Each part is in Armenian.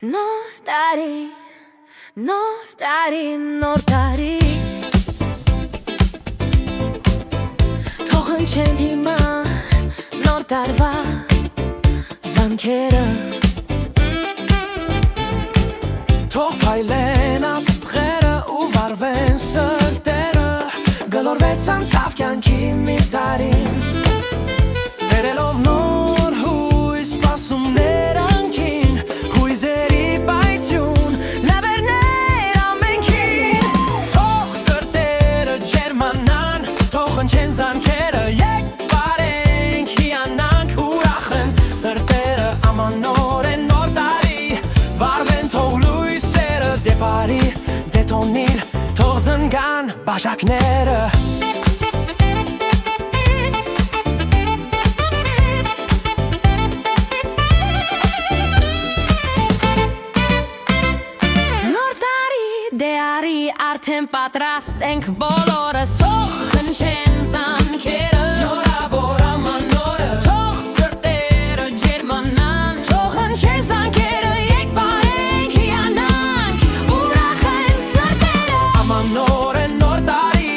Nordari, Nordari, Nordari Թողն չեն հիմա նոր տարվա զանգերը Թող փայլեն աստղերը ու վարվեն սրտերը Գլորվեցան ցավ կյանքի մի տարին Բերելով նոր հույս սպասումներ անքին Հույզերի պայթյուն լավերներ ամենքին Թող սրտերը ջերմանան Թող հնչեն զանգերը Եկ բարենք հիանանք ուրախն Սրտերը ամանոր են նոր տարի Վարվեն թող լույսերը դեպարի Դետոնիր թող զնգան բաժակները Արդեն պատրաստ ենք բոլորս Թող հնչեն զանգերը Շնորհավոր ամանորը Թող սրտերը ջերմանան Թող հնչեն զանգերը Եկ բարենք հիանանք Ուրախ են սրտերը Ամանոր են նոր տարի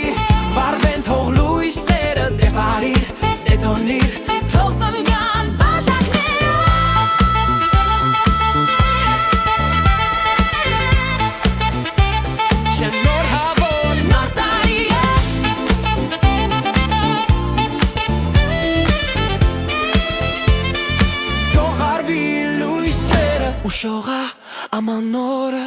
Վարվեն թող լույսերը Դեպարիր, դետոնիր Թող զնգան բաժակները Շնորհավոր Նոր տարի է Թող արվի լույսերը Ու շողա ամանորը